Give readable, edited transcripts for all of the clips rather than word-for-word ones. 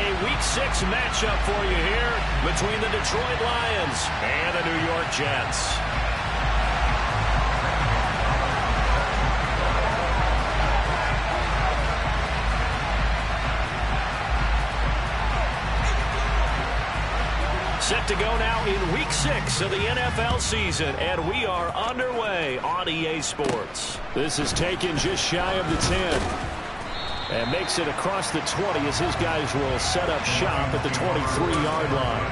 a Week 6 matchup for you here between the Detroit Lions and the New York Jets. Set to go now in Week 6 of the NFL season, and we are underway on EA Sports. This is taken just shy of the 10. And makes it across the 20 as his guys will set up shop at the 23-yard line.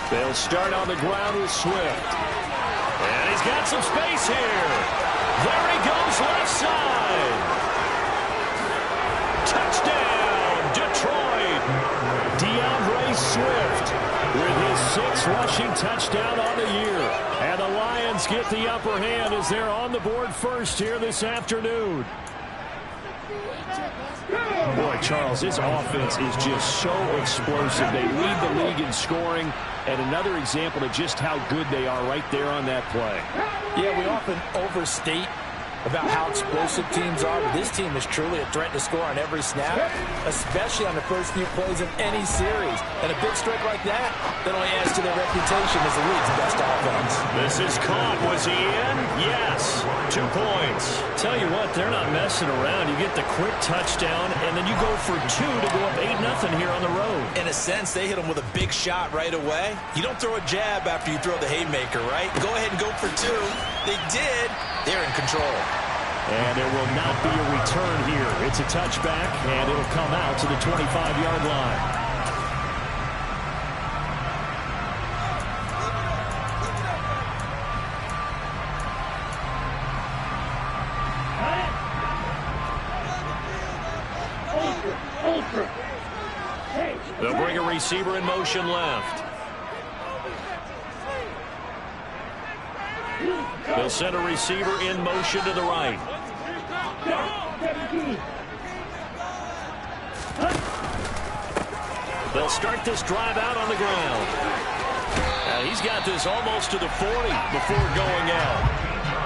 They'll start on the ground with Swift. And he's got some space here. There he goes left side. Touchdown, Detroit. DeAndre Swift with his 6th rushing touchdown on the year. And the Lions get the upper hand as they're on the board first here this afternoon. Boy, Charles, this offense is just so explosive. They lead the league in scoring, and another example of just how good they are right there on that play. Yeah, we often overstate about how explosive teams are, but this team is truly a threat to score on every snap, especially on the first few plays of any series. And a big strike like that only adds to their reputation as the league's best offense. This is caught. Was he in? Yes. 2 points. Tell you what, they're not messing around. You get the quick touchdown, and then you go for 2 to go up 8-0 here on the road. In a sense, they hit him with a big shot right away. You don't throw a jab after you throw the haymaker, right? Go ahead and go for 2. They did. They're in control. And there will not be a return here. It's a touchback, and it'll come out to the 25-yard line. They'll bring a receiver in motion left. They'll send a receiver in motion to the right. They'll start this drive out on the ground. He's got this almost to the 40 before going out.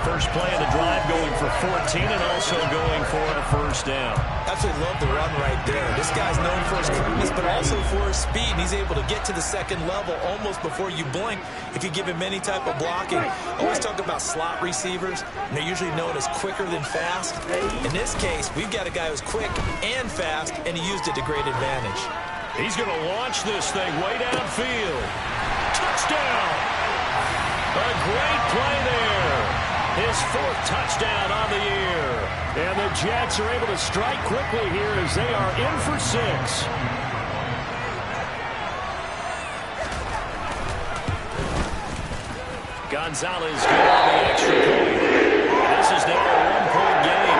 First play of the drive going for 14 and also going for a first down. Absolutely love the run right there. This guy's known for his quickness, but also for his speed. And he's able to get to the second level almost before you blink if you give him any type of blocking. Always talk about slot receivers, and they're usually known as quicker than fast. In this case, we've got a guy who's quick and fast, and he used it to great advantage. He's going to launch this thing way downfield. Touchdown! A great play there. His 4th touchdown on the year. And the Jets are able to strike quickly here as they are in for 6. Gonzalez good on the extra point. This is now a 1-point game.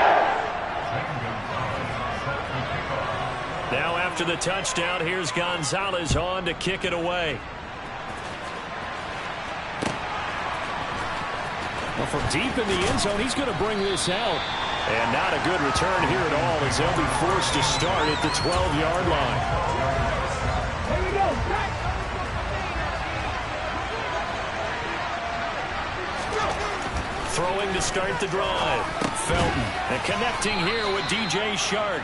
Now after the touchdown, here's Gonzalez on to kick it away. Well, from deep in the end zone, he's going to bring this out. And not a good return here at all as they'll be forced to start at the 12-yard line. Here we go. Throwing to start the drive. Felton. And connecting here with DJ Shark.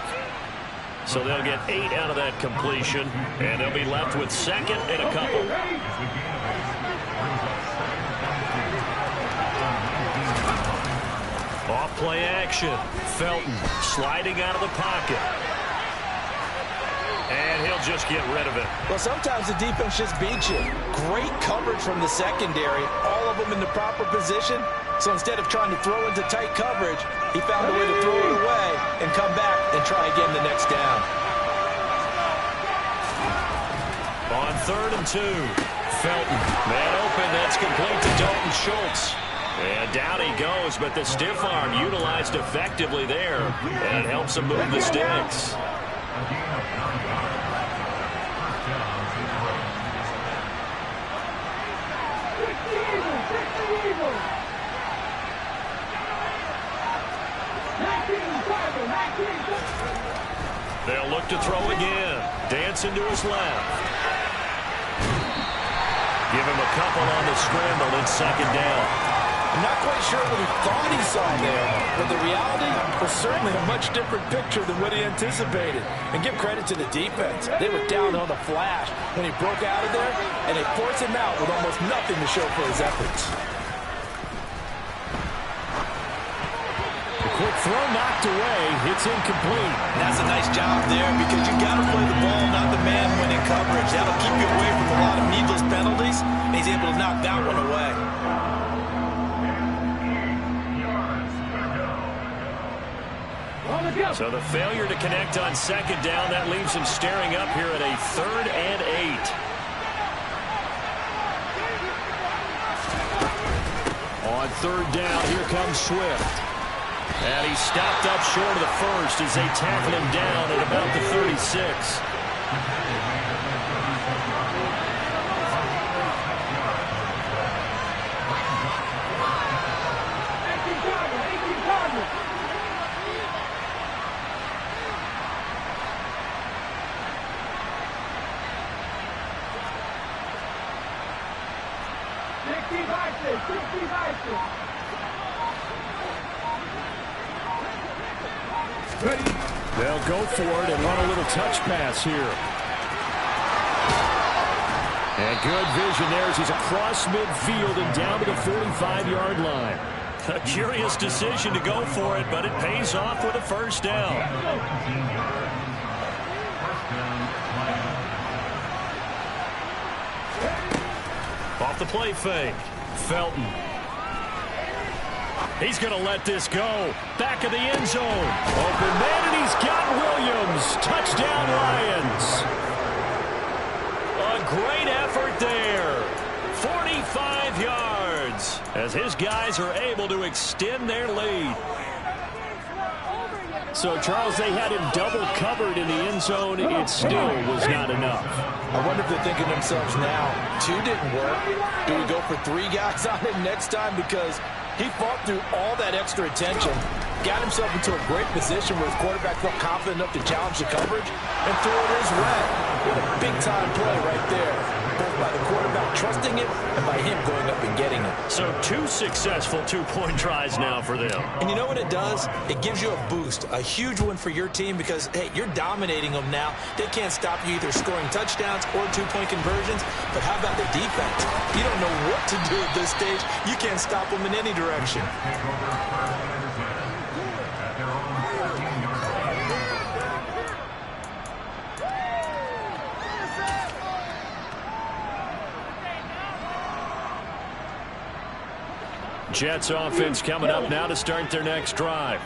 So they'll get 8 out of that completion. And they'll be left with 2nd and a couple. Off-play action. Felton sliding out of the pocket. And he'll just get rid of it. Well, sometimes the defense just beats you. Great coverage from the secondary. All of them in the proper position. So instead of trying to throw into tight coverage, he found a way to throw it away and come back and try again the next down. On 3rd and 2. Felton. Man open. That's complete to Dalton Schultz. And down he goes, but the stiff arm utilized effectively there. And it helps him move the sticks. They'll look to throw again. Dancing to his left. Give him a couple on the scramble in second down. I'm not quite sure what he thought he saw there, but the reality was certainly a much different picture than what he anticipated. And give credit to the defense. They were down on the flash when he broke out of there, and they forced him out with almost nothing to show for his efforts. The quick throw knocked away. It's incomplete. That's a nice job there because you got to play the ball, not the man when in coverage. That'll keep you away from a lot of needless penalties, and he's able to knock that one away. So the failure to connect on second down, that leaves him staring up here at a 3rd and 8. On 3rd down, here comes Swift. And he stopped up short of the first as they tackle him down at about the 36. They'll go for it and run a little touch pass here. And good vision there as he's across midfield and down to the 45-yard line. A curious decision to go for it, but it pays off with a first down. Off the play fake. Felton. He's going to let this go. Back of the end zone. Open man, and he's got Williams. Touchdown, Lions. A great effort there. 45 yards as his guys are able to extend their lead. So, Charles, they had him double covered in the end zone. It still was not enough. I wonder if they're thinking to themselves now, 2 didn't work. Do we go for 3 guys on him next time? Because he fought through all that extra attention, got himself into a great position where his quarterback felt confident enough to challenge the coverage and throw it his way. What a big-time play right there, both by the quarterback trusting it and by him going up and getting it. So 2 successful 2-point tries now for them. And you know what it does? It gives you a boost, a huge one for your team because, hey, you're dominating them now. They can't stop you either scoring touchdowns or 2-point conversions. But how about the defense? You don't know what to do at this stage. You can't stop them in any direction. Jets offense coming up now to start their next drive.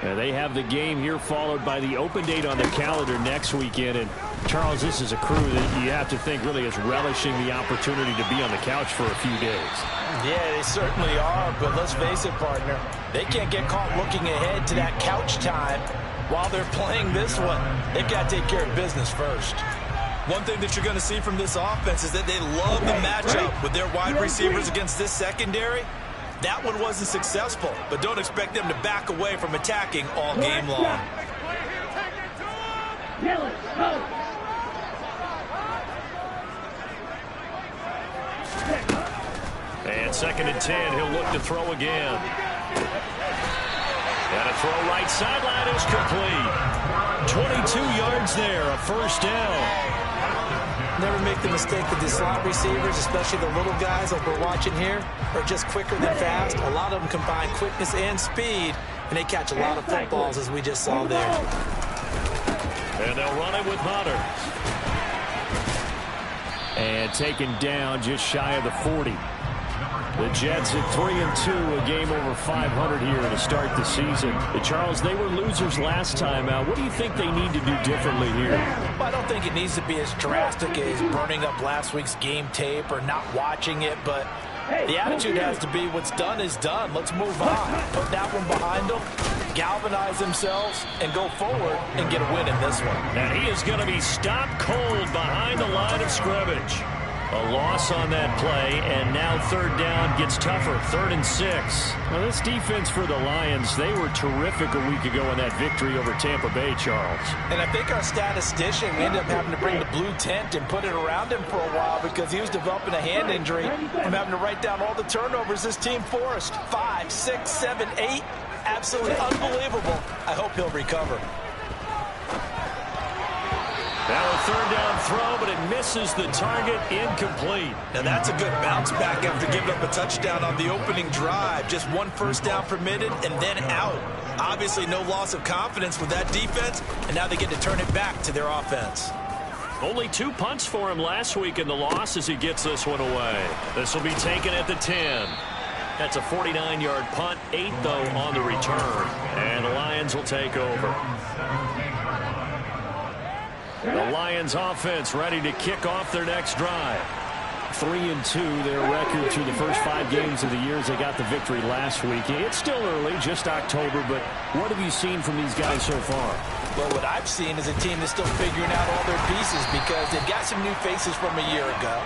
And they have the game here followed by the open date on the calendar next weekend. And, Charles, this is a crew that you have to think really is relishing the opportunity to be on the couch for a few days. Yeah, they certainly are, but let's face it, partner. They can't get caught looking ahead to that couch time while they're playing this one. They've got to take care of business first. One thing that you're going to see from this offense is that they love the matchup with their wide receivers against this secondary. That one wasn't successful, but don't expect them to back away from attacking all game long. And 2nd and 10, he'll look to throw again. And a throw right sideline is complete. 22 yards there, a first down. Never make the mistake that the slot receivers, especially the little guys like we're watching here, are just quicker than fast. A lot of them combine quickness and speed, and they catch a lot of footballs, as we just saw there. And they'll run it with Hunter. And taken down just shy of the 40. The Jets at 3-2, a game over 500 here to start the season. Charles, they were losers last time out. What do you think they need to do differently here? Well, I don't think it needs to be as drastic as burning up last week's game tape or not watching it, but the attitude has to be what's done is done. Let's move on. Put that one behind them, galvanize themselves, and go forward and get a win in this one. And he is going to be stopped cold behind the line of scrimmage. A loss on that play, and now third down gets tougher. 3rd and 6. Well, this defense for the Lions, they were terrific a week ago in that victory over Tampa Bay, Charles. And I think our statistician, we ended up having to bring the blue tent and put it around him for a while because he was developing a hand injury from having to write down all the turnovers this team forced. 5, 6, 7, 8. Absolutely unbelievable. I hope he'll recover. Now a third down throw, but it misses the target, incomplete. Now that's a good bounce back after giving up a touchdown on the opening drive. Just 1 first down permitted and then out. Obviously no loss of confidence with that defense, and now they get to turn it back to their offense. Only 2 punts for him last week in the loss as he gets this one away. This will be taken at the 10. That's a 49-yard punt, 8 though on the return. And the Lions will take over. The Lions offense ready to kick off their next drive. 3-2 their record through the first 5 games of the year as they got the victory last week. It's still early, just October, but what have you seen from these guys so far? Well, what I've seen is a team that's still figuring out all their pieces because they've got some new faces from a year ago.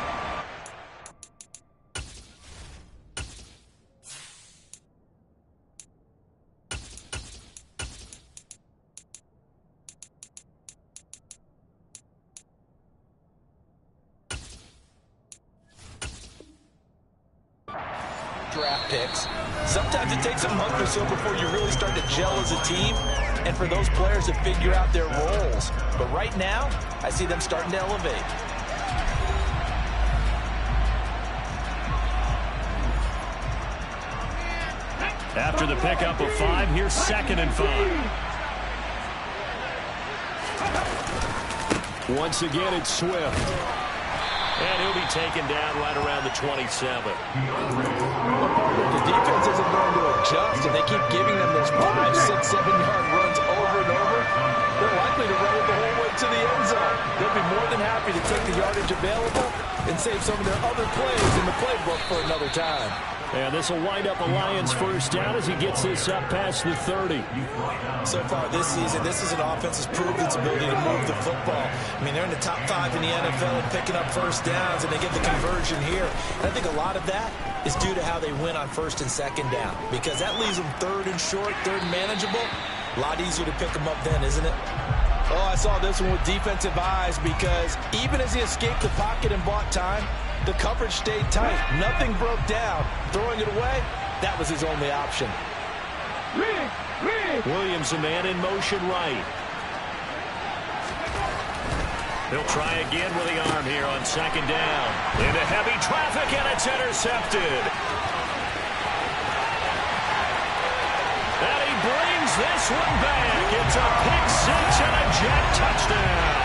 Draft picks. Sometimes it takes a month or so before you really start to gel as a team and for those players to figure out their roles. But right now, I see them starting to elevate. After the pickup of 5, here's 2nd and 5. Once again, it's Swift. And he'll be taken down right around the 27. The defense isn't going to adjust, and they keep giving them those 5, 6, 7-yard runs over and over. They're likely to run it the whole way to the end zone. They'll be more than happy to take the yardage available and save some of their other plays in the playbook for another time. And this will wind up a Lions first down as he gets this up past the 30. So far this season, this is an offense that's proved its ability to move the football. I mean, they're in the top 5 in the NFL and picking up first downs, and they get the conversion here. And I think a lot of that is due to how they win on 1st and 2nd down, because that leaves them 3rd and short, 3rd and manageable. A lot easier to pick them up then, isn't it? Oh, I saw this one with defensive eyes because even as he escaped the pocket and bought time, the coverage stayed tight. Nothing broke down. Throwing it away, that was his only option. Williams, a man in motion right. He'll try again with the arm here on 2nd down. Into heavy traffic, and it's intercepted. And he brings this one back. It's a pick-6 and a jet touchdown.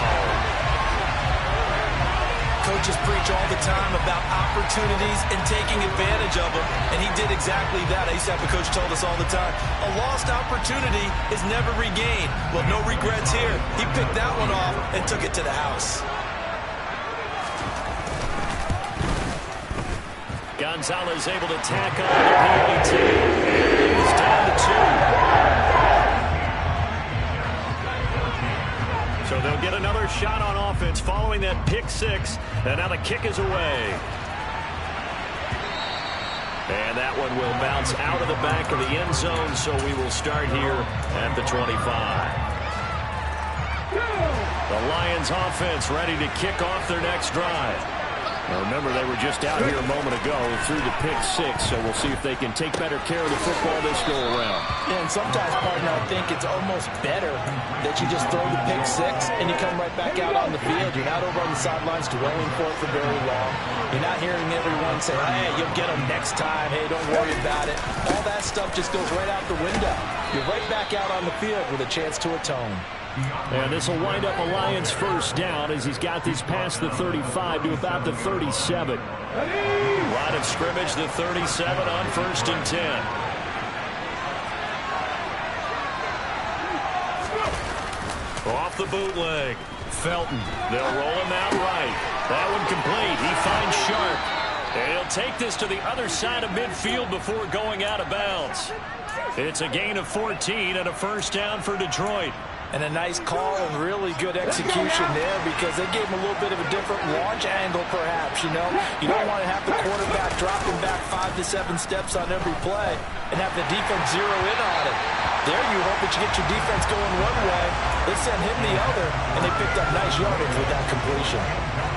Coaches preach all the time about opportunities and taking advantage of them, and he did exactly that. I used to have a coach told us all the time, a lost opportunity is never regained. Well, no regrets here. He picked that one off and took it to the house. Gonzalez able to tack on the PAT. He's down to 2. So they'll get another shot on offense following that pick-6. And now the kick is away. And that one will bounce out of the back of the end zone, so we will start here at the 25. The Lions offense ready to kick off their next drive. Now remember, they were just out here a moment ago through the pick-6, so we'll see if they can take better care of the football this go-around. Yeah, and sometimes, partner, I think it's almost better that you just throw the pick-6 and you come right back out on the field. You're not over on the sidelines dwelling for it for very long. You're not hearing everyone say, hey, you'll get them next time. Hey, don't worry about it. All that stuff just goes right out the window. You're right back out on the field with a chance to atone. And this will wind up a Lions first down as he's got this past the 35 to about the 37. Line of scrimmage, the 37 on 1st and 10. Off the bootleg. Felton. They'll roll him out right. That one complete. He finds Sharp. And he'll take this to the other side of midfield before going out of bounds. It's a gain of 14 and a first down for Detroit. And a nice call and really good execution there because they gave him a little bit of a different launch angle perhaps, you know. You don't want to have the quarterback dropping back 5 to 7 steps on every play and have the defense zero in on it. There you hope that you get your defense going one way. They sent him the other, and they picked up nice yardage with that completion.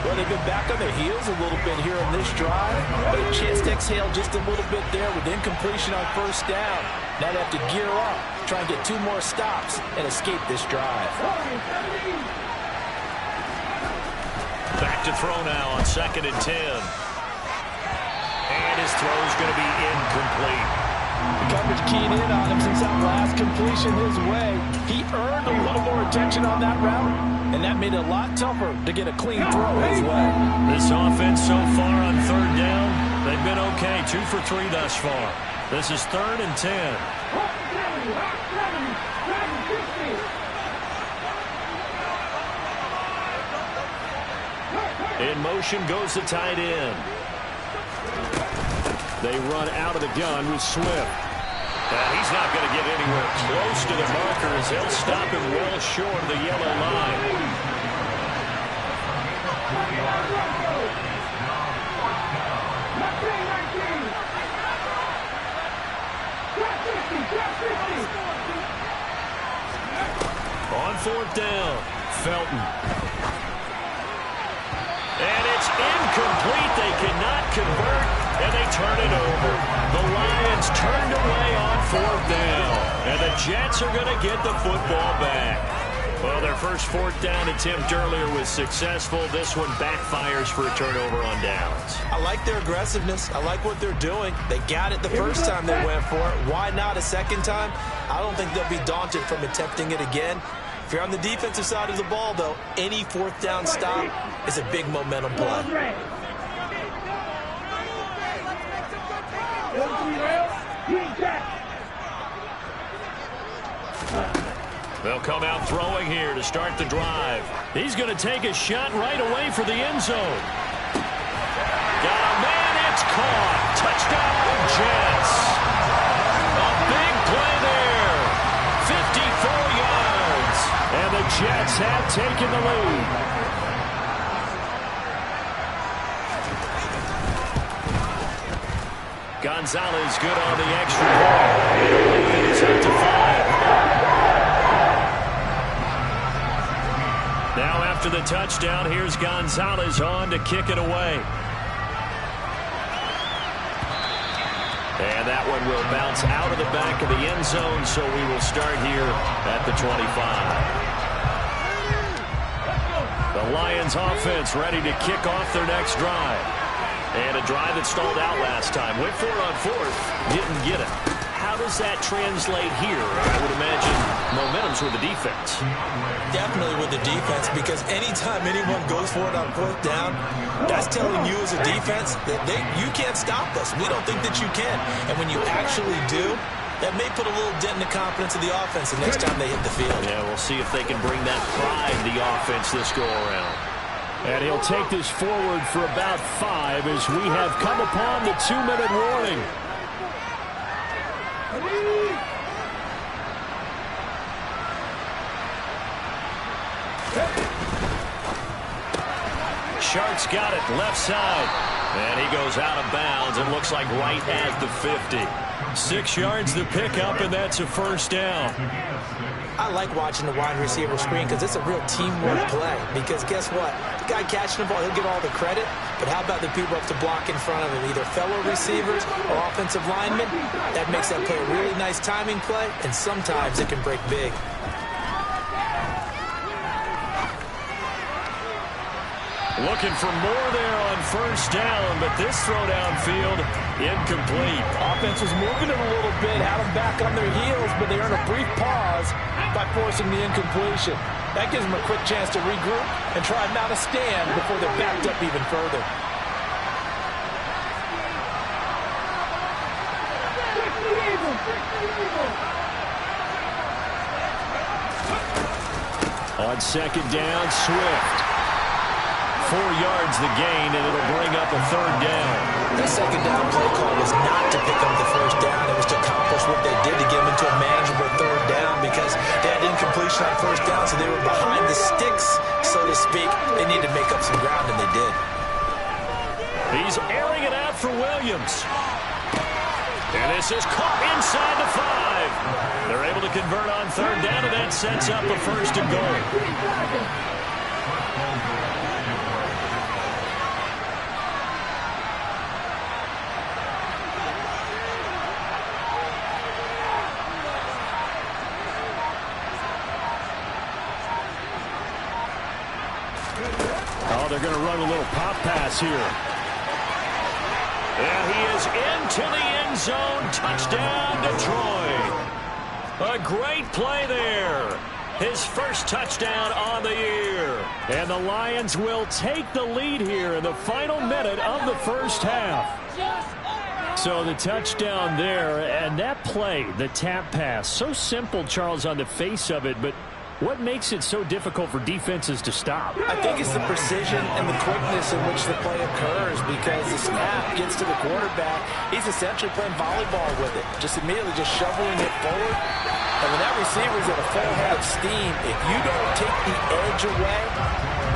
Well, they've been back on their heels a little bit here on this drive, but a chance to exhale just a little bit there with incompletion on first down. Now they have to gear up, try and get 2 more stops, and escape this drive. Back to throw now on 2nd and 10. And his throw is going to be incomplete. The coverage keyed in on him since that last completion his way. He earned a little more attention on that route, and that made it a lot tougher to get a clean throw his way. This offense so far on 3rd down, they've been okay. 2 for 3 thus far. This is 3rd and 10. In motion goes the tight end. They run out of the gun with Swift. And he's not going to get anywhere close to the markers. They'll stop him well short of the yellow line. On 4th down, Felton. And it's incomplete. They cannot convert, and they turn it over. The Lions turned away on 4th down, and the Jets are going to get the football back. Well, their first 4th down attempt earlier was successful. This one backfires for a turnover on downs. I like their aggressiveness. I like what they're doing. They got it the first time they went for it. Why not a second time? I don't think they'll be daunted from attempting it again. If you're on the defensive side of the ball, though, any 4th down stop is a big momentum play. They'll come out throwing here to start the drive. He's going to take a shot right away for the end zone. Got a man, it's caught. Touchdown, Jets. A big play there. 54 yards. And the Jets have taken the lead. Gonzalez good on the extra point. It's up to 5. Now after the touchdown, here's Gonzalez on to kick it away. And that one will bounce out of the back of the end zone, so we will start here at the 25. The Lions offense ready to kick off their next drive. And a drive that stalled out last time. Went for it on 4th, didn't get it. How does that translate here? I would imagine momentum's with the defense. Definitely with the defense, because anytime anyone goes for it on 4th down, that's telling you as a defense that you can't stop us. We don't think that you can. And when you actually do, that may put a little dent in the confidence of the offense the next time they hit the field. Yeah, we'll see if they can bring that pride to the offense this go-around. And he'll take this forward for about 5 as we have come upon the 2-minute warning. Shark's got it left side. And he goes out of bounds and looks like right at the 50. 6 yards to pick up, and that's a 1st down. I like watching the wide receiver screen because it's a real teamwork play. Because guess what? The guy catching the ball, he'll get all the credit. But how about the people up to block in front of him? Either fellow receivers or offensive linemen. That makes that play a really nice timing play, and sometimes it can break big. Looking for more there on 1st down, but this throw downfield, incomplete. Offense was moving it a little bit, had them back on their heels, but they earn a brief pause by forcing the incompletion. That gives them a quick chance to regroup and try and mount a stand before they're backed up even further. On 2nd down, Swift. yards the gain, and it'll bring up a third down. That second down play call was not to pick up the first down. It was to accomplish what they did to get them into a manageable third down because they had incompletion on first down, so they were behind the sticks, so to speak. They needed to make up some ground, and they did. He's airing it out for Williams. And this is caught inside the 5. They're able to convert on third down, and that sets up a first and goal. Oh, they're going to run a little pop pass here. And he is into the end zone. Touchdown, Detroit. A great play there. His first touchdown on the year. And the Lions will take the lead here in the final minute of the first half. So the touchdown there, and that play, the tap pass, so simple, Charles, on the face of it, but what makes it so difficult for defenses to stop? I think it's the precision and the quickness in which the play occurs because the snap gets to the quarterback. He's essentially playing volleyball with it, just immediately just shoveling it forward. And when that receiver's at a full head of steam, if you don't take the edge away,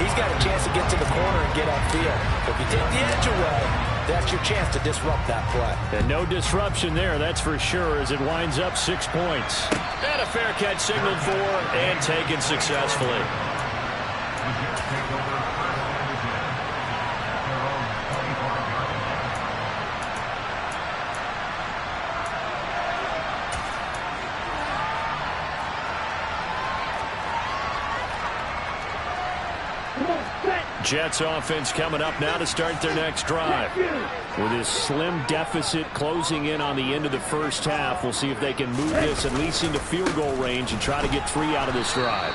he's got a chance to get to the corner and get upfield. If you take the edge away, that's your chance to disrupt that play. And no disruption there, that's for sure, as it winds up 6 points. And a fair catch signaled for and taken successfully. Jets offense coming up now to start their next drive. With this slim deficit closing in on the end of the first half, we'll see if they can move this at least into field goal range and try to get 3 out of this drive.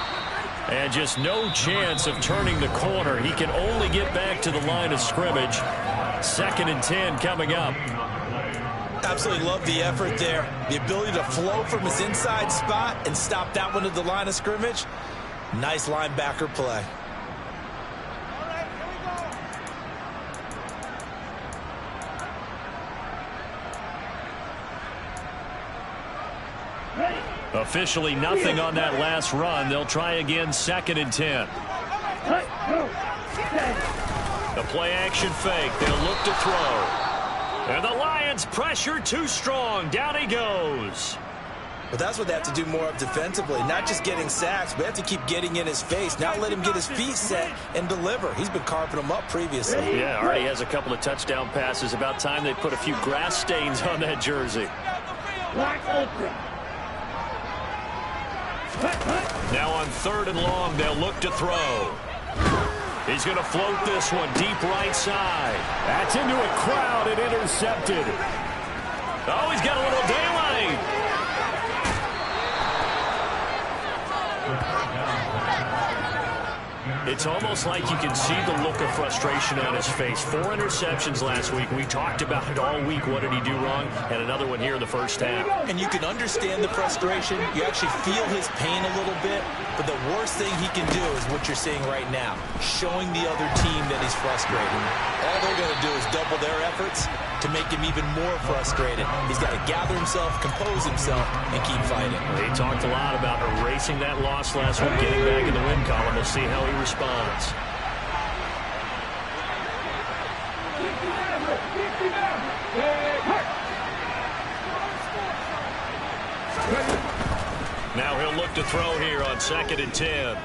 And just no chance of turning the corner. He can only get back to the line of scrimmage. 2nd and 10 coming up. Absolutely love the effort there. The ability to flow from his inside spot and stop that one at the line of scrimmage. Nice linebacker play. Officially nothing on that last run. They'll try again 2nd and 10. The play action fake. They'll look to throw. And the Lions pressure too strong. Down he goes. But that's what they have to do more of defensively. Not just getting sacks, but they have to keep getting in his face. Now let him get his feet set and deliver. He's been carving them up previously. Yeah, already has a couple of touchdown passes. About time they put a few grass stains on that jersey. Now on 3rd and long, they'll look to throw. He's going to float this one deep right side. That's into a crowd and intercepted. Oh, he's got a little daylight. It's almost like you can see the look of frustration on his face. 4 interceptions last week. We talked about it all week. What did he do wrong? And another one here in the first half. And you can understand the frustration. You actually feel his pain a little bit. But the worst thing he can do is what you're seeing right now, showing the other team that he's frustrated. All they're going to do is double their efforts to make him even more frustrated. He's got to gather himself, compose himself, and keep fighting. He talked a lot about erasing that loss last week, getting back in the win column. We'll see how he responds. Now he'll look to throw here on 2nd and 10.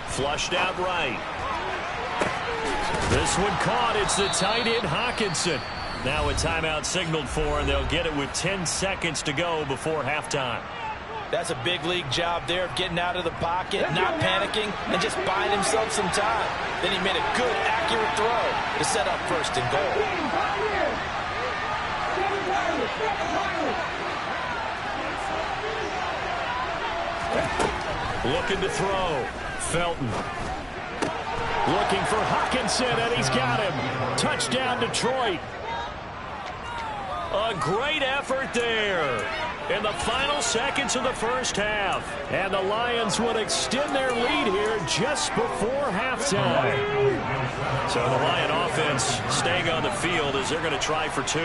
Flushed out right. This one caught. It's the tight end, Hawkinson. Now a timeout signaled for, and they'll get it with 10 seconds to go before halftime. That's a big league job there of getting out of the pocket, not panicking, and just buying himself some time. Then he made a good, accurate throw to set up 1st and goal. Looking to throw. Felton. Looking for Hawkinson, and he's got him. Touchdown, Detroit. A great effort there. in the final seconds of the first half. And the Lions would extend their lead here just before halftime. So the Lion offense staying on the field as they're going to try for two.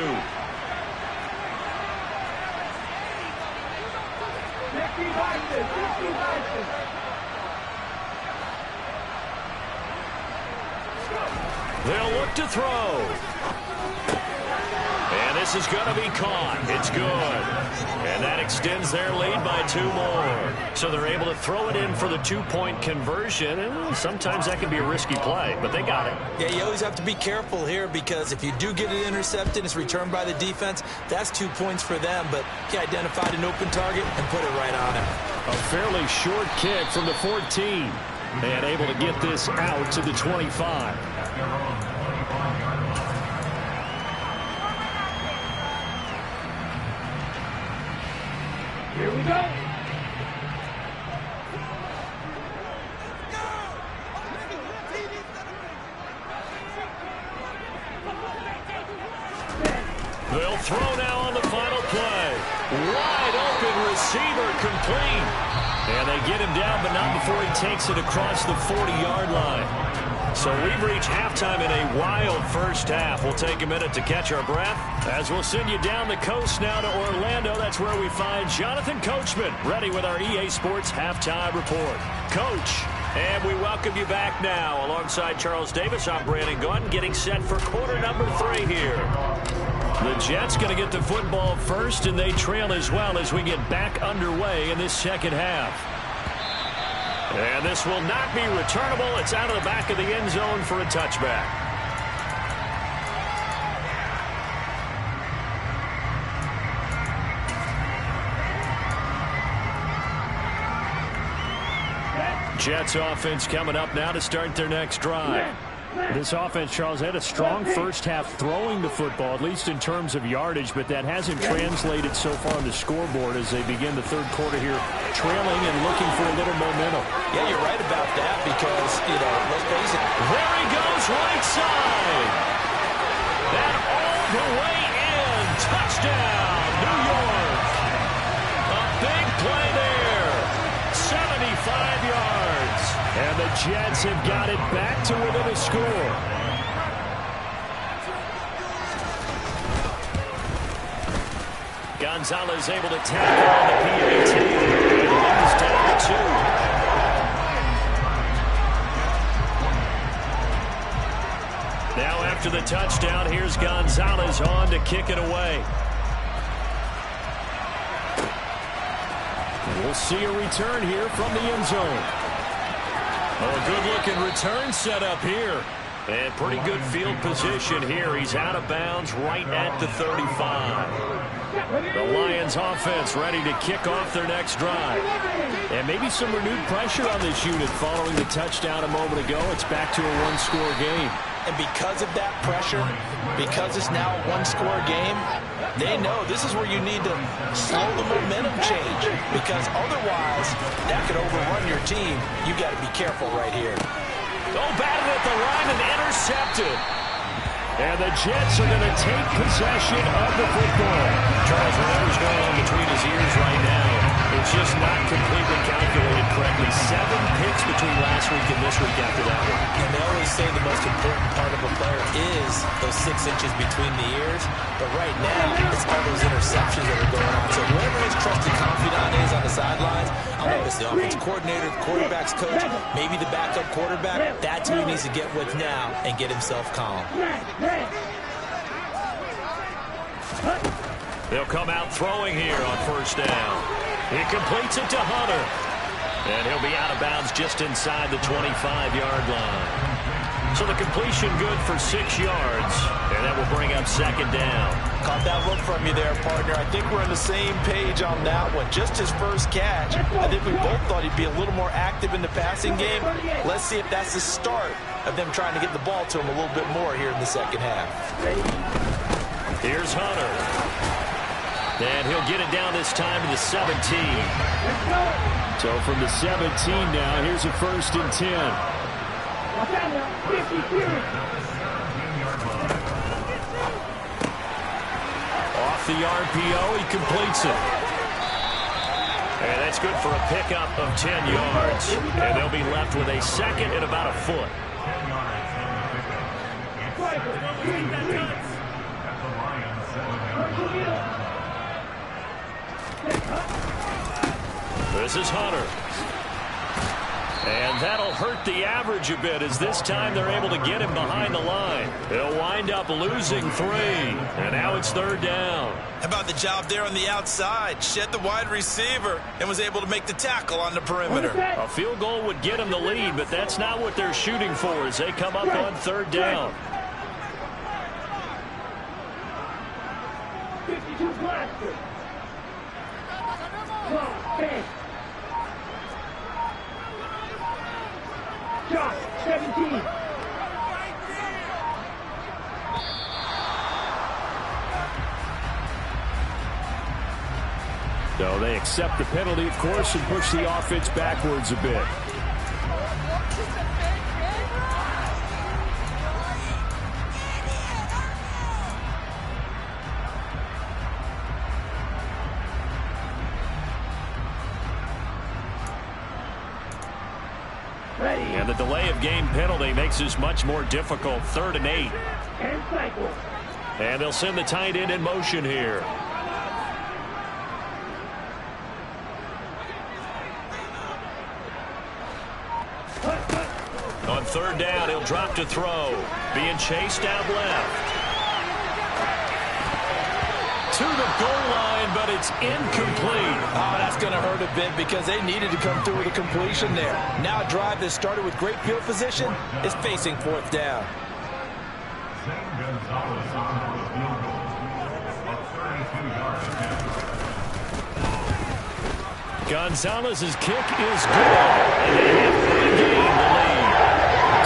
They'll look to throw. And this is going to be caught. It's good. And that extends their lead by 2 more. So they're able to throw it in for the 2-point conversion. And sometimes that can be a risky play, but they got it. Yeah, you always have to be careful here because if you do get it intercepted, it's returned by the defense, that's 2 points for them. But he identified an open target and put it right on him. A fairly short kick from the 14. And able to get this out to the 25. Here we go. They'll throw now on the final play. Wide open receiver complete. And they get him down, but not before he takes it across the 40-yard line. So we've reached halftime in a wild first half. We'll take a minute to catch our breath as we'll send you down the coast now to Orlando. That's where we find Jonathan Coachman ready with our EA Sports halftime report. Coach, and we welcome you back now. Alongside Charles Davis, I'm Brandon Gunn, getting set for quarter number 3 here. The Jets going to get the football first, and they trail as well as we get back underway in this second half. And this will not be returnable. It's out of the back of the end zone for a touchback. Jets offense coming up now to start their next drive. This offense, Charles, had a strong first half throwing the football, at least in terms of yardage, but that hasn't translated so far on the scoreboard as they begin the third quarter here, trailing and looking for a little momentum. Yeah, you're right about that because, let's face it. There he goes, right side. And all the way in. Touchdown, New York. A big play there. 75 yards. And the Jets have got it back to within a score. Gonzalez able to tackle on the PAT. And he's down to 2. Now after the touchdown, here's Gonzalez on to kick it away. We'll see a return here from the end zone. Oh, a good-looking return set up here. And pretty good field position here. He's out of bounds right at the 35. The Lions offense ready to kick off their next drive. And maybe some renewed pressure on this unit following the touchdown a moment ago. It's back to a one-score game. And because of that pressure, because it's now a one-score game, they know this is where you need to slow the momentum change. Because otherwise, that could overrun your team. You got to be careful right here. Oh, batted at the line and intercepted. And the Jets are going to take possession of the football. Charles, whatever's going on between his ears right now, it's just not completely calculated correctly. 7 picks between last week and this week after that one. And they always say the most important part of a player is those 6 inches between the ears. But right now, it's all those interceptions that are going on. So whoever his trusted confidant is on the sidelines, I don't know if it's the offensive coordinator, the quarterback's coach, maybe the backup quarterback, that's who he needs to get with now and get himself calm. They'll come out throwing here on first down. He completes it to Hunter. And he'll be out of bounds just inside the 25-yard line. So the completion good for 6 yards. And that will bring up second down. Caught that look from you there, partner. I think we're on the same page on that one. Just his first catch. I think we both thought he'd be a little more active in the passing game. Let's see if that's the start of them trying to get the ball to him a little bit more here in the second half. Here's Hunter. And he'll get it down this time to the 17. So from the 17 now, here's a 1st and 10. Off the RPO, he completes it. And that's good for a pickup of 10 yards. And they'll be left with a second and about a foot. This is Hunter. And that'll hurt the average a bit as this time they're able to get him behind the line. They'll wind up losing 3. And now it's third down. How about the job there on the outside? Shed the wide receiver and was able to make the tackle on the perimeter. A field goal would get them the lead, but that's not what they're shooting for as they come up on third down. 52 blaster. Shot 17. So they accept the penalty, of course, and push the offense backwards a bit. And the delay of game penalty makes this much more difficult. 3rd and 8. And they'll send the tight end in motion here. On 3rd down, he'll drop to throw. Being chased out left. To the goal line, but it's incomplete. Oh, that's going to hurt a bit because they needed to come through with a completion there. Now a drive that started with great field position is facing 4th down. Gonzalez's kick is good. And they have regained the lead.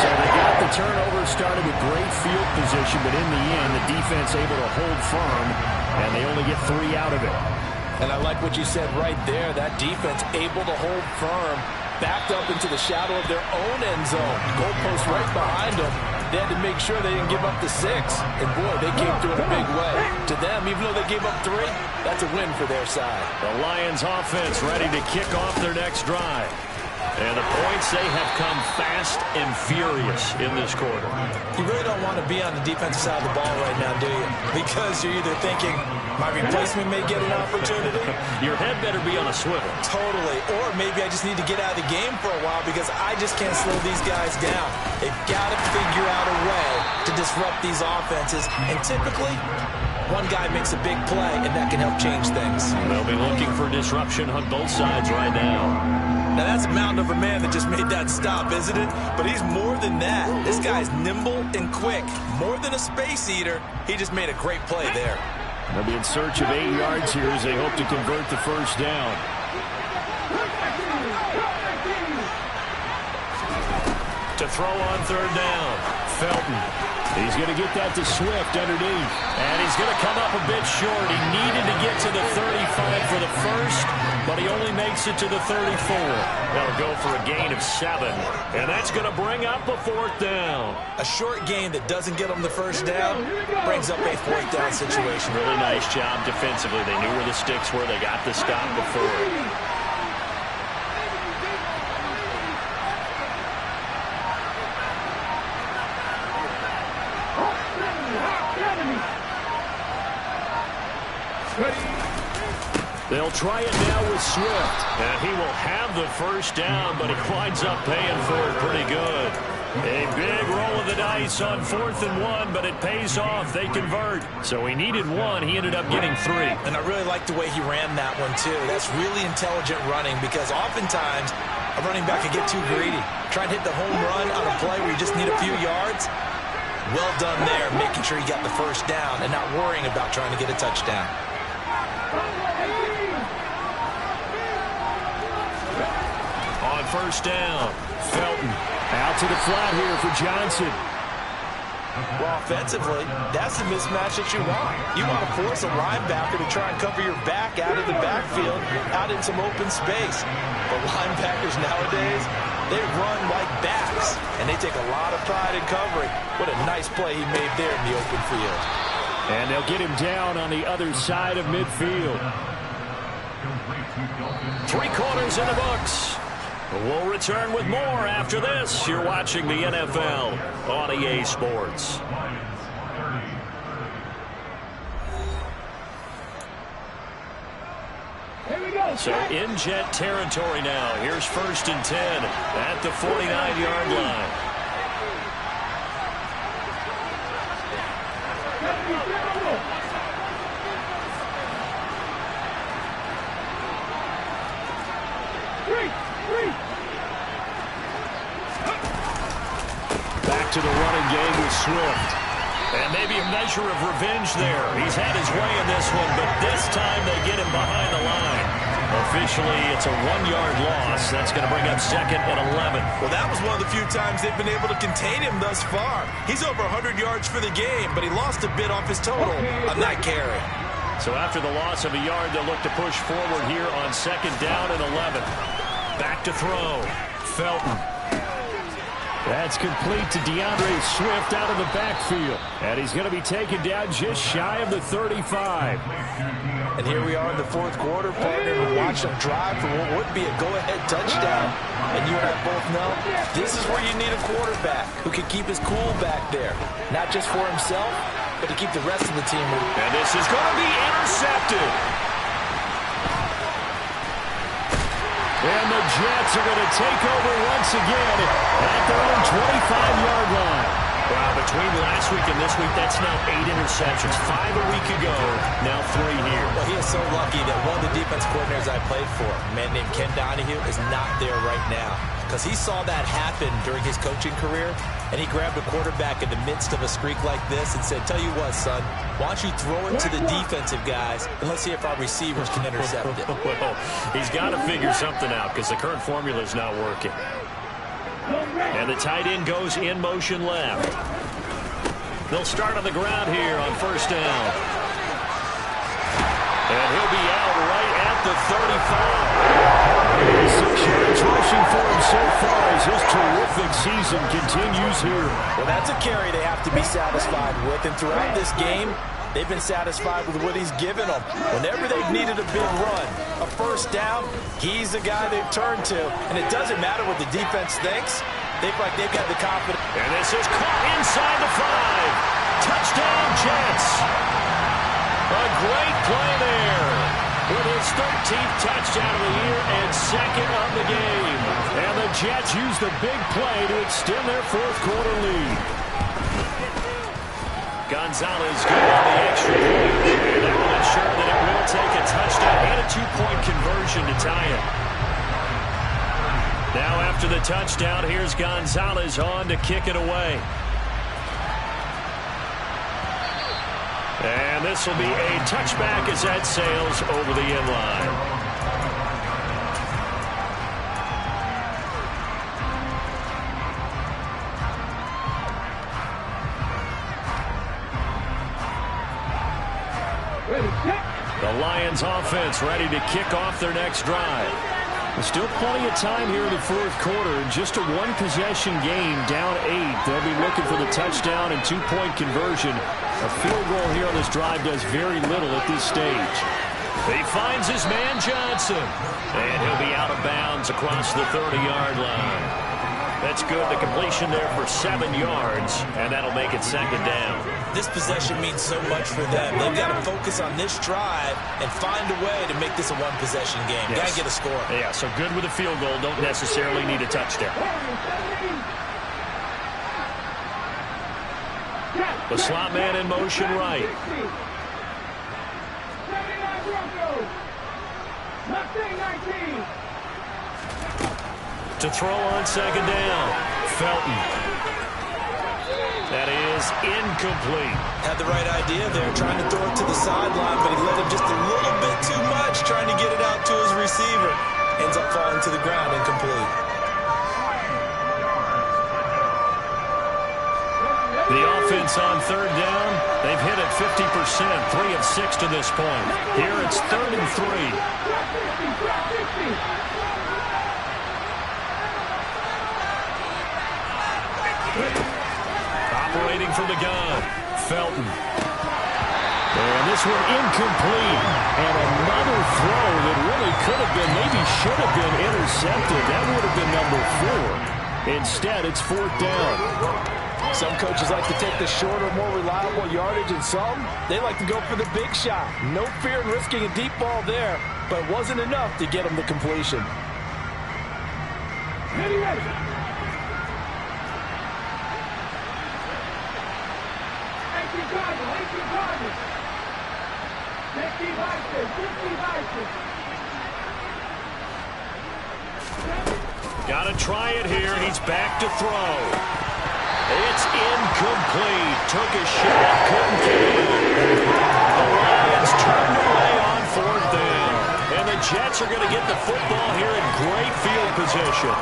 So they got the turnover, started with great field position, but in the end, the defense able to hold firm, and they only get 3 out of it. And I like what you said right there. That defense able to hold firm, backed up into the shadow of their own end zone. Goalpost right behind them. They had to make sure they didn't give up the 6. And boy, they came through in a big way. To them, even though they gave up 3, that's a win for their side. The Lions offense ready to kick off their next drive. And the points, they have come fast and furious in this quarter. You really don't want to be on the defensive side of the ball right now, do you? Because you're either thinking, my replacement may get an opportunity. Your head better be on a swivel. Totally. Or maybe I just need to get out of the game for a while because I just can't slow these guys down. They've got to figure out a way to disrupt these offenses. And typically, one guy makes a big play, and that can help change things. They'll be looking for disruption on both sides right now. Now, that's a mound over man that just made that stop, isn't it? But he's more than that. This guy's nimble and quick. More than a space eater, he just made a great play there. They'll be in search of 8 yards here as they hope to convert the first down. To throw on 3rd down, Felton. He's going to get that to Swift underneath. And he's going to come up a bit short. He needed to get to the 35 for the first, but he only makes it to the 34. That'll go for a gain of 7. And that's going to bring up a 4th down. A short gain that doesn't get them the first down brings up a 4th down situation. Really nice job defensively. They knew where the sticks were. They got the stop before. They'll try it now with Swift. And he will have the first down, but he winds up paying for it pretty good. A big roll of the dice on 4th and 1, but it pays off. They convert. So he needed 1. He ended up getting 3. And I really like the way he ran that one, too. That's really intelligent running because oftentimes a running back can get too greedy. Try and hit the home run on a play where you just need a few yards. Well done there, making sure he got the first down and not worrying about trying to get a touchdown. On 1st down, Felton out to the flat here for Johnson. Well, offensively, that's the mismatch that you want. You want to force a linebacker to try and cover your back out of the backfield, out in some open space. But linebackers nowadays, they run like backs, and they take a lot of pride in covering. What a nice play he made there in the open field. And they'll get him down on the other side of midfield. 3 quarters in the books. We'll return with more after this. You're watching the NFL on EA Sports. So in Jet territory now. Here's 1st and 10 at the 49-yard line. Back to the running game with Swift. And maybe a measure of revenge there. He's had his way in this one, but this time they get him behind the line. Officially, it's a 1-yard loss. That's going to bring up 2nd and 11. Well, that was one of the few times they've been able to contain him thus far. He's over 100 yards for the game, but he lost a bit off his total on that carry. So after the loss of a yard, they'll look to push forward here on 2nd down and 11. Back to throw. Felton. That's complete to DeAndre Swift out of the backfield. And he's going to be taken down just shy of the 35. And here we are in the 4th quarter, partner, and watch them drive for what would be a go-ahead touchdown. And you and I both know this is where you need a quarterback who can keep his cool back there. Not just for himself, but to keep the rest of the team moving. And this is going to be intercepted. And the Jets are going to take over once again at their own 25-yard line. Wow, between last week and this week, that's now 8 interceptions. 5 a week ago, now 3 here. Well, he is so lucky that one of the defense coordinators I played for, a man named Ken Donahue, is not there right now. Because he saw that happen during his coaching career, and he grabbed a quarterback in the midst of a streak like this and said, tell you what, son, why don't you throw it to the defensive guys, and let's see if our receivers can intercept it. Well, he's got to figure something out because the current formula is not working. And the tight end goes in motion left. They'll start on the ground here on 1st down. And he'll be out right at the 35. 6 yards rushing for him so far as his terrific season continues here. Well, that's a carry they have to be satisfied with. And throughout this game, they've been satisfied with what he's given them. Whenever they've needed a big run, a 1st down, he's the guy they've turned to. And it doesn't matter what the defense thinks. They feel like they've got the confidence. And this is caught inside the 5. Touchdown, Jets. A great play there. With his 13th touchdown of the year and 2nd of the game. And the Jets use the big play to extend their 4th quarter lead. Gonzalez good on the extra point. And that will ensure that it will take a touchdown and a 2-point conversion to tie it. Now after the touchdown, here's Gonzalez on to kick it away. And this will be a touchback as that sails over the end line. The Lions offense ready to kick off their next drive. There's still plenty of time here in the 4th quarter. Just a 1-possession game, down 8. They'll be looking for the touchdown and 2-point conversion. A field goal here on this drive does very little at this stage. He finds his man Johnson. And he'll be out of bounds across the 30-yard line. That's good. The completion there for 7 yards, and that'll make it 2nd down. This possession means so much for them. They've got to focus on this drive and find a way to make this a 1-possession game. Yes. Got to get a score. Yeah, so good with a field goal. Don't necessarily need a touchdown. The slot man in motion right. To throw on 2nd down. Felton. That is incomplete. Had the right idea there, trying to throw it to the sideline, but he let him just a little bit too much, trying to get it out to his receiver. Ends up falling to the ground, incomplete. The offense on 3rd down, they've hit it 50%, 3 of 6 to this point. Here it's 3rd and 3. Operating from the gun, Felton. And this one incomplete. And another throw that really could have been, maybe should have been intercepted. That would have been number 4. Instead, it's 4th down. Some coaches like to take the shorter, more reliable yardage, and some, they like to go for the big shot. No fear in risking a deep ball there, but it wasn't enough to get them the completion. Ready, ready. Got to try it here. He's back to throw. It's incomplete. Took a shot, couldn't get it. The Lions turned away on 4th down. And the Jets are going to get the football here in great field position.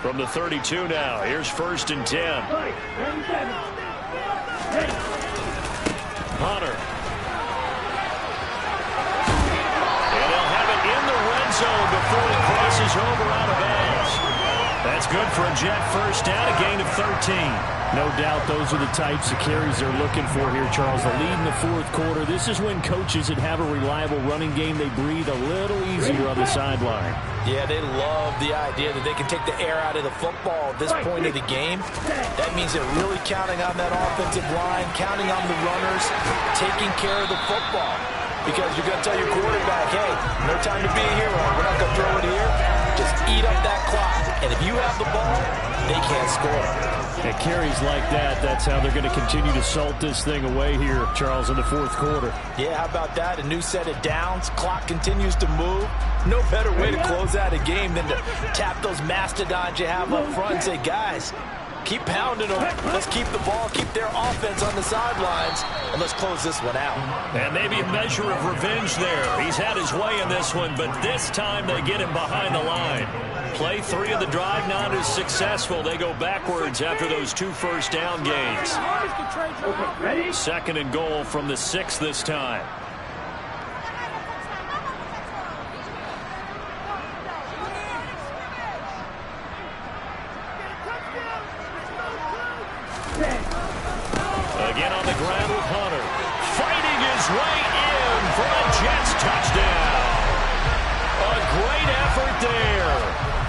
From the 32 now, here's 1st and 10. Hunter. And he'll have it in the red zone before he crosses over out of bounds. That's good for a Jet 1st down, a gain of 13. No doubt those are the types of carries they're looking for here, Charles. The lead in the 4th quarter. This is when coaches that have a reliable running game, they breathe a little easier on the sideline. Yeah, they love the idea that they can take the air out of the football at this point of the game. That means they're really counting on that offensive line, counting on the runners, taking care of the football. Because you're going to tell your quarterback, hey, no time to be a hero. We're not going to throw it here. Just eat up that clock. And if you have the ball, they can't score. At carries like that, that's how they're going to continue to salt this thing away here, Charles, in the 4th quarter. Yeah, how about that? A new set of downs. Clock continues to move. No better way to close out a game than to tap those mastodons you have up front and say, guys, keep pounding them. Let's keep the ball, keep their offense on the sidelines, and let's close this one out. And maybe a measure of revenge there. He's had his way in this one, but this time they get him behind the line. Play 3 of the drive not as successful. They go backwards after those 2 1st down gains. 2nd and goal from the 6 this time. Again on the ground with Hunter. Fighting his way in for a Jets touchdown. A great effort there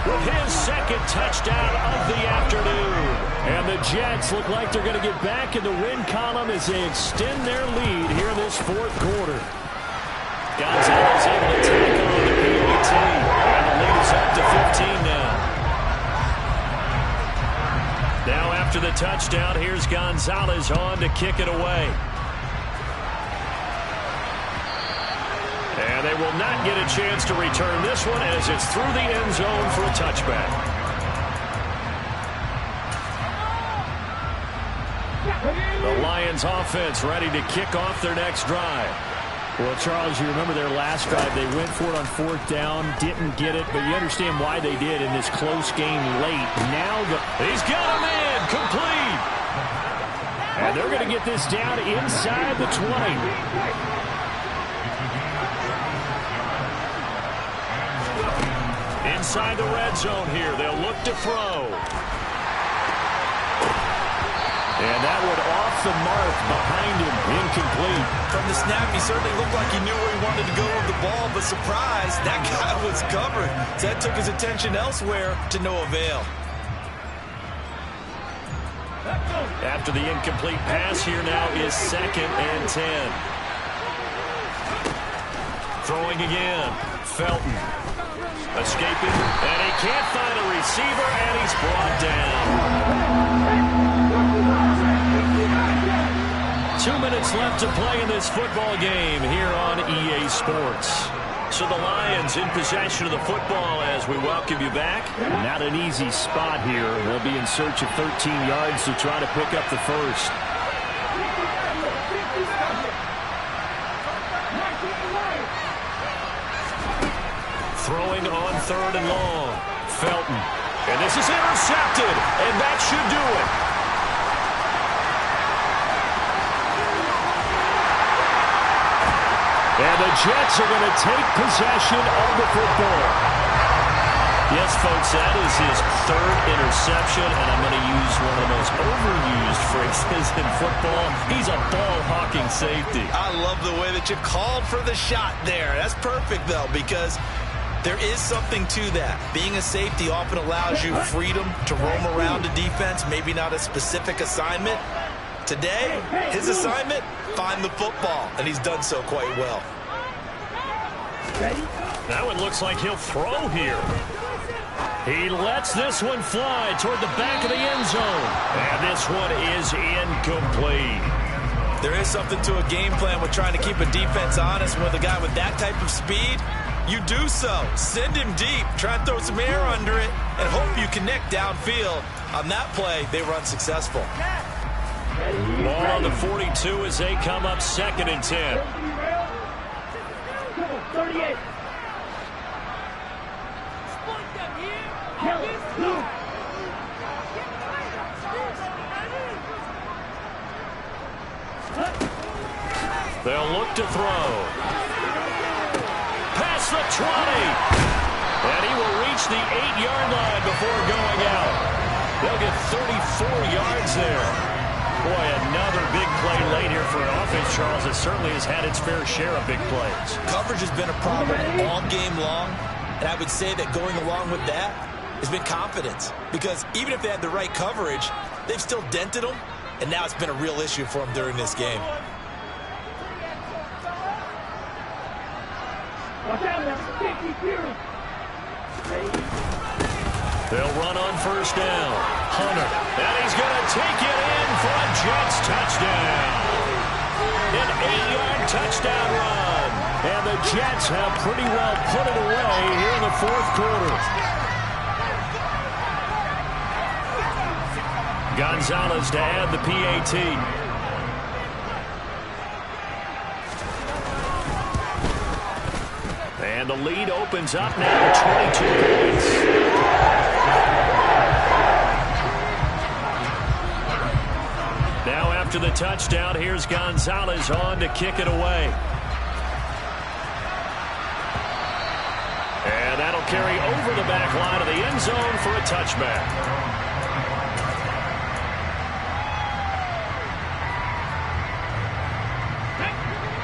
with his 2nd touchdown of the afternoon. And the Jets look like they're going to get back in the win column as they extend their lead here in this 4th quarter. Gonzalez able to tackle on the PAT. And the lead is up to 15 now. Now after the touchdown, here's Gonzalez on to kick it away. And they will not get a chance to return this one as it's through the end zone for a touchback. The Lions offense ready to kick off their next drive. Well, Charles, you remember their last drive. They went for it on 4th down, didn't get it, but you understand why they did in this close game late. Now he's got him in, complete. And they're going to get this down inside the 20. Inside the red zone here, they'll look to throw. And that one off the mark behind him, incomplete. From the snap, he certainly looked like he knew where he wanted to go with the ball, but surprise, that guy was covered. So that took his attention elsewhere to no avail. After the incomplete pass, here now is 2nd and 10. Throwing again, Felton. Escaping, and he can't find a receiver, and he's brought down. 2 minutes left to play in this football game here on EA Sports. So the Lions in possession of the football as we welcome you back. Not an easy spot here. They'll be in search of 13 yards to try to pick up the first. Throwing on 3rd and long. Felton. And this is intercepted. And that should do it. And the Jets are going to take possession of the football. Yes, folks, that is his third interception, and I'm going to use one of the most overused phrases in football. He's a ball-hawking safety. I love the way that you called for the shot there. That's perfect, though, because there is something to that. Being a safety often allows you freedom to roam around a defense, maybe not a specific assignment. Today, his assignment, find the football, and he's done so quite well. That one looks like he'll throw here. He lets this one fly toward the back of the end zone. And this one is incomplete. There is something to a game plan with trying to keep a defense honest. With a guy with that type of speed, you do so. Send him deep. Try and throw some air under it and hope you connect downfield. On that play, they were unsuccessful. Ball on the 42 as they come up 2nd and 10. 38. They'll look to throw. Past the 20. And he will reach the 8-yard line before going out. They'll get 34 yards there. Boy, another big play late here for an offense, Charles. It certainly has had its fair share of big plays. Coverage has been a problem all game long, and I would say that going along with that has been confidence. Because even if they had the right coverage, they've still dented them, and now it's been a real issue for them during this game. They'll run on 1st down. Hunter, and he's going to take it in for a Jets touchdown. An 8-yard touchdown run. And the Jets have pretty well put it away here in the 4th quarter. Gonzalez to add the PAT. And the lead opens up now 22 points. Now after the touchdown, here's Gonzalez on to kick it away. And that'll carry over the back line of the end zone for a touchback.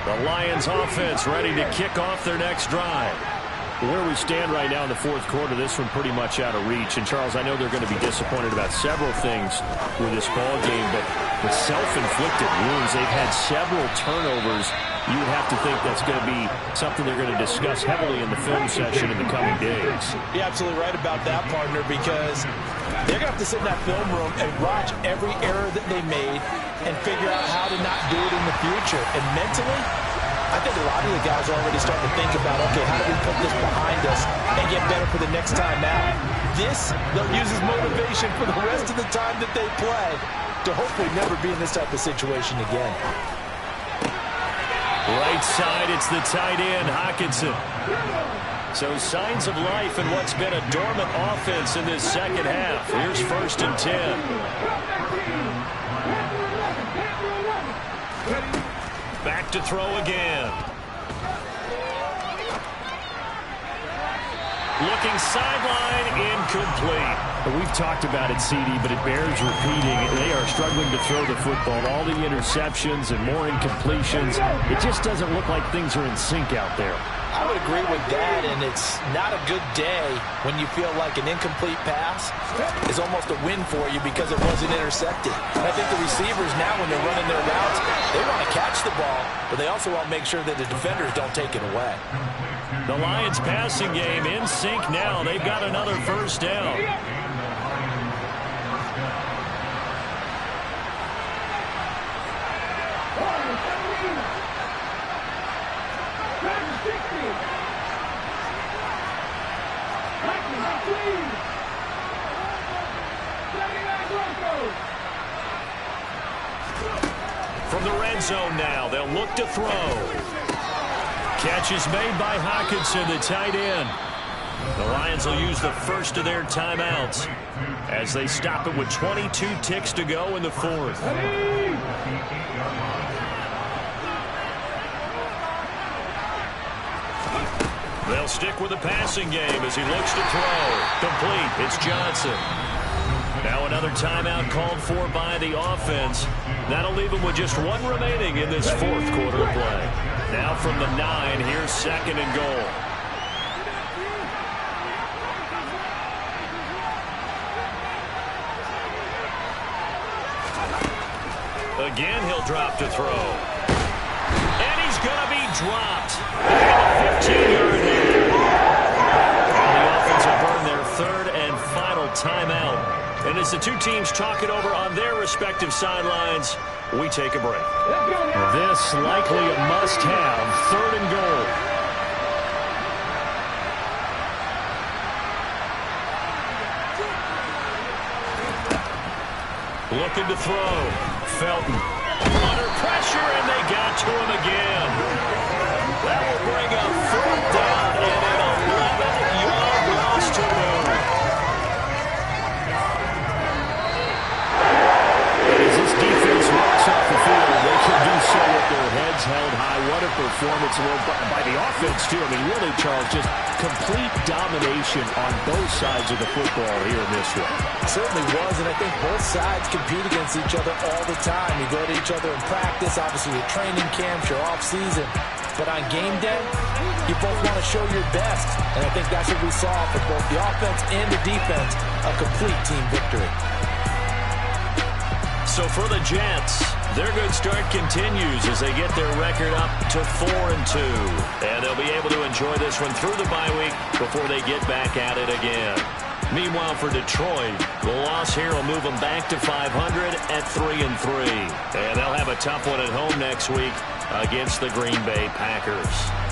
The Lions offense ready to kick off their next drive. Where we stand right now in the 4th quarter, this one pretty much out of reach. And, Charles, I know they're going to be disappointed about several things with this ball game, but the self-inflicted wounds, they've had several turnovers. You would have to think that's going to be something they're going to discuss heavily in the film session in the coming days. You're absolutely right about that, partner, because they're going to have to sit in that film room and watch every error that they made and figure out how to not do it in the future. And mentally, I think a lot of the guys are already starting to think about, okay, how do we put this behind us and get better for the next time out? This, they'll use as motivation for the rest of the time that they play to hopefully never be in this type of situation again. Right side, it's the tight end, Hockenson. So signs of life in what's been a dormant offense in this second half. Here's 1st and 10. Back to throw again. Looking sideline, incomplete. We've talked about it, CD, but it bears repeating. They are struggling to throw the football. All the interceptions and more incompletions. It just doesn't look like things are in sync out there. I would agree with that, and it's not a good day when you feel like an incomplete pass is almost a win for you because it wasn't intercepted. And I think the receivers now, when they're running their routes, they want to catch the ball, but they also want to make sure that the defenders don't take it away. The Lions passing game in sync now. They've got another 1st down. From the red zone now, they'll look to throw. Catch is made by Hockenson, the tight end. The Lions will use the first of their timeouts as they stop it with 22 ticks to go in the 4th. They'll stick with the passing game as he looks to throw. Complete. It's Johnson. Now another timeout called for by the offense. That'll leave him with just one remaining in this fourth quarter of play. Now from the 9, here's 2nd and goal. Again, he'll drop to throw. And he's going to be dropped. At the 15-yard line. And the offense will burn their 3rd and final timeout. And as the two teams talk it over on their respective sidelines, we take a break. This likely a must-have, 3rd and goal. Looking to throw. Felton. Under pressure, and they got to him again. That will bring up 4th down and an 11-yard loss to move. As this defense walks off the field, they can do so with their heads held high. What a performance by the offense, too. I mean, really, Charles, just complete domination on both sides of the football here in this one. It certainly was, and I think both sides compete against each other all the time. You go to each other in practice, obviously your training camps, your off-season. But on game day, you both want to show your best. And I think that's what we saw for both the offense and the defense, a complete team victory. So for the Jets, their good start continues as they get their record up to 4-2. And they'll be able to enjoy this one through the bye week before they get back at it again. Meanwhile, for Detroit, the loss here will move them back to 500 at 3-3. And they'll have a tough one at home next week against the Green Bay Packers.